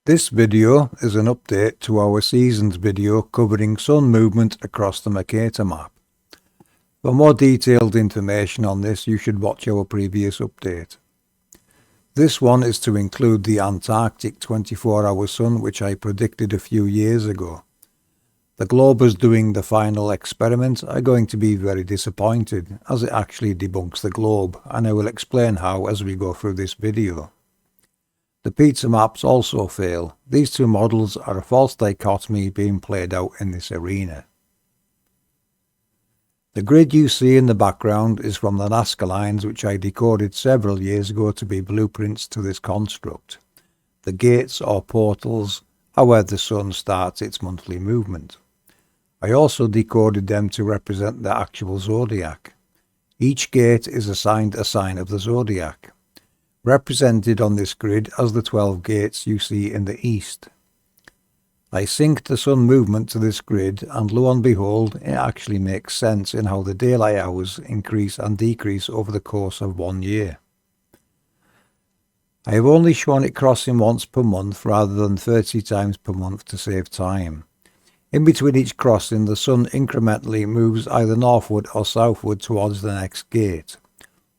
This video is an update to our seasons video covering sun movement across the Mercator map. For more detailed information on this, you should watch our previous update. This one is to include the Antarctic 24-hour sun, which I predicted a few years ago. The globers doing the final experiment are going to be very disappointed, as it actually debunks the globe, and I will explain how as we go through this video. The pizza maps also fail. These two models are a false dichotomy being played out in this arena. The grid you see in the background is from the Nazca lines, which I decoded several years ago to be blueprints to this construct. The gates or portals are where the sun starts its monthly movement. I also decoded them to represent the actual zodiac. Each gate is assigned a sign of the zodiac, represented on this grid as the 12 gates you see in the east. I synced the sun movement to this grid, and lo and behold, it actually makes sense in how the daylight hours increase and decrease over the course of 1 year. I have only shown it crossing once per month rather than 30 times per month to save time. In between each crossing, the sun incrementally moves either northward or southward towards the next gate.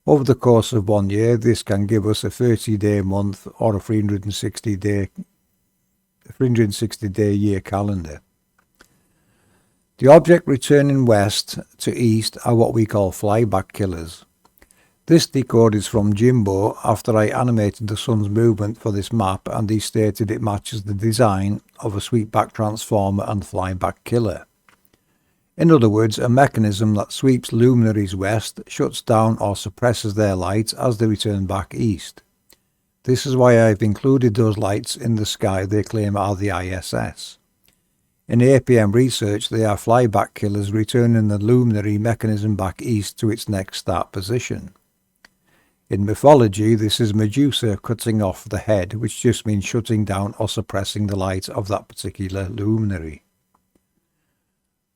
Over the course of 1 year, this can give us a 30-day month or a 360-day year calendar. The object returning west to east are what we call flyback killers. This decode is from Jimbo after I animated the sun's movement for this map, and he stated it matches the design of a sweepback transformer and flyback killer. In other words, a mechanism that sweeps luminaries west, shuts down or suppresses their light as they return back east. This is why I've included those lights in the sky they claim are the ISS. In APM research, they are flyback killers returning the luminary mechanism back east to its next start position. In mythology, this is Medusa cutting off the head, which just means shutting down or suppressing the light of that particular luminary.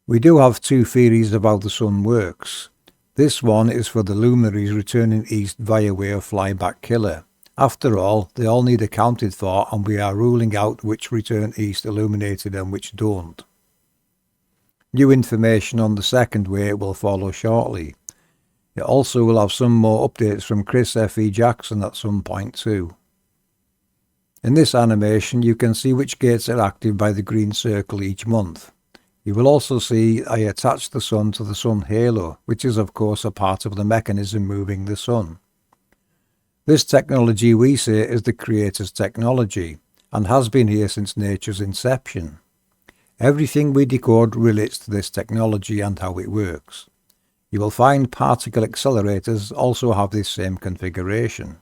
We do have two theories of how the sun works. This one is for the luminaries returning east via way of flyback killer. After all, they all need accounted for, and we are ruling out which return east illuminated and which don't. New information on the second way will follow shortly. It also will have some more updates from Chris F.E. Jackson at some point too. In this animation you can see which gates are active by the green circle each month. You will also see I attached the sun to the sun halo, which is of course a part of the mechanism moving the sun. This technology we say is the creator's technology, and has been here since nature's inception. Everything we decode relates to this technology and how it works. You will find particle accelerators also have this same configuration.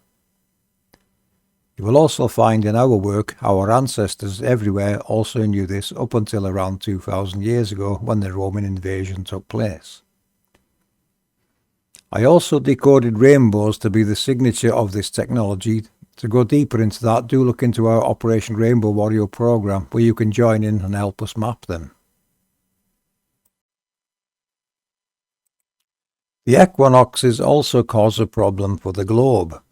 You will also find in our work how our ancestors everywhere also knew this up until around 2000 years ago when the Roman invasion took place. I also decoded rainbows to be the signature of this technology. To go deeper into that, do look into our Operation Rainbow Warrior program, where you can join in and help us map them. The equinoxes also cause a problem for the globe,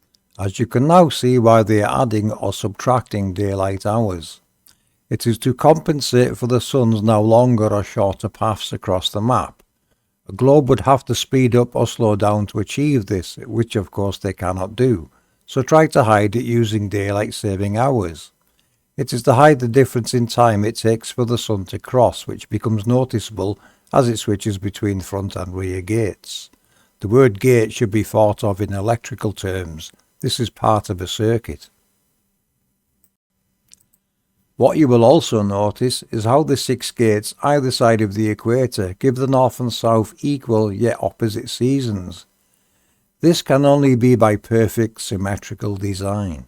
as you can now see why they are adding or subtracting daylight hours. It is to compensate for the sun's now longer or shorter paths across the map. A globe would have to speed up or slow down to achieve this, which of course they cannot do, so try to hide it using daylight saving hours. It is to hide the difference in time it takes for the sun to cross, which becomes noticeable as it switches between front and rear gates. The word gate should be thought of in electrical terms. This is part of a circuit. What you will also notice is how the 6 gates either side of the equator give the north and south equal yet opposite seasons. This can only be by perfect symmetrical design.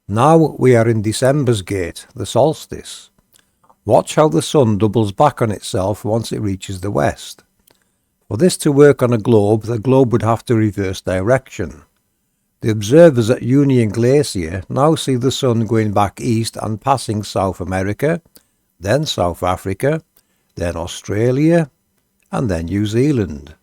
Now we are in December's gate, the solstice. Watch how the sun doubles back on itself once it reaches the west. For this to work on a globe, the globe would have to reverse direction. The observers at Union Glacier now see the sun going back east and passing South America, then South Africa, then Australia, and then New Zealand.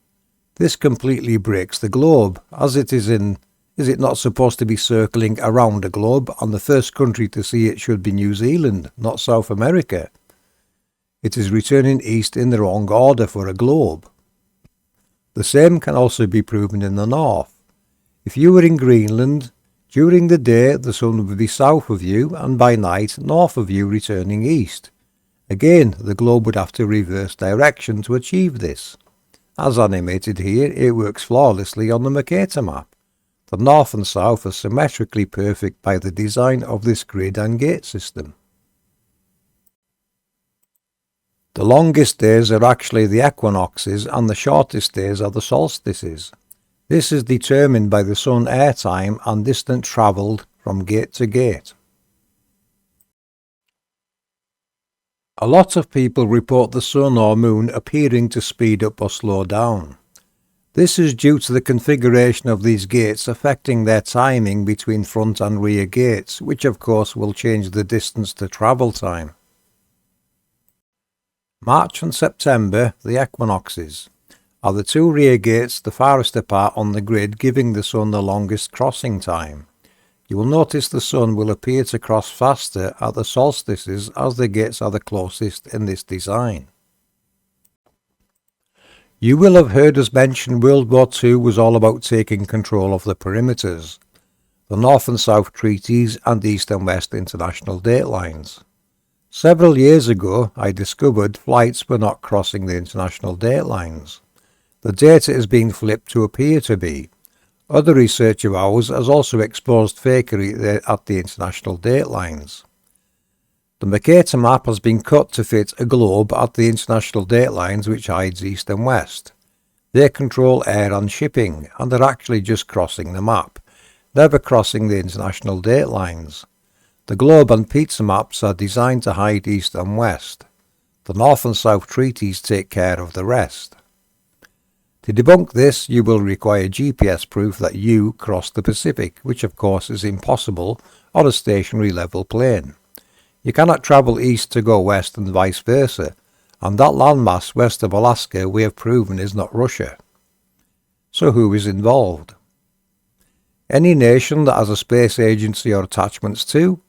This completely breaks the globe, as is it not supposed to be circling around a globe, and the first country to see it should be New Zealand, not South America? It is returning east in the wrong order for a globe. The same can also be proven in the north. If you were in Greenland, during the day the sun would be south of you and by night north of you, returning east. Again, the globe would have to reverse direction to achieve this. As animated here, it works flawlessly on the Mercator map. The north and south are symmetrically perfect by the design of this grid and gate system. The longest days are actually the equinoxes and the shortest days are the solstices. This is determined by the sun airtime and distance travelled from gate to gate. A lot of people report the sun or moon appearing to speed up or slow down. This is due to the configuration of these gates affecting their timing between front and rear gates, which of course will change the distance to travel time. March and September, the equinoxes, are the two rear gates the farthest apart on the grid, giving the sun the longest crossing time. You will notice the sun will appear to cross faster at the solstices as the gates are the closest in this design. You will have heard us mention World War II was all about taking control of the perimeters, the North and South treaties and East and West international datelines. Several years ago I discovered flights were not crossing the international datelines. The data is being flipped to appear to be. Other research of ours has also exposed fakery at the international datelines. The Mercator map has been cut to fit a globe at the international datelines which hides East and West. They control air and shipping and are actually just crossing the map, never crossing the international datelines. The globe and pizza maps are designed to hide East and West. The North and South treaties take care of the rest. To debunk this, you will require GPS proof that you crossed the Pacific, which of course is impossible on a stationary level plane. You cannot travel east to go west and vice versa, and that landmass west of Alaska we have proven is not Russia. So who is involved? Any nation that has a space agency or attachments to,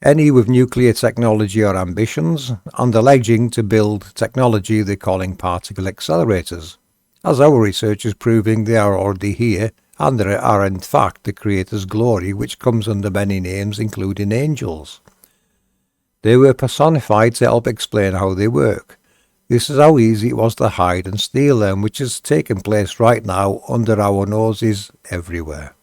any with nuclear technology or ambitions, and alleging to build technology they're calling particle accelerators. As our research is proving, they are already here, and they are in fact the Creator's glory, which comes under many names including angels. They were personified to help explain how they work. This is how easy it was to hide and steal them, which is taking place right now under our noses everywhere.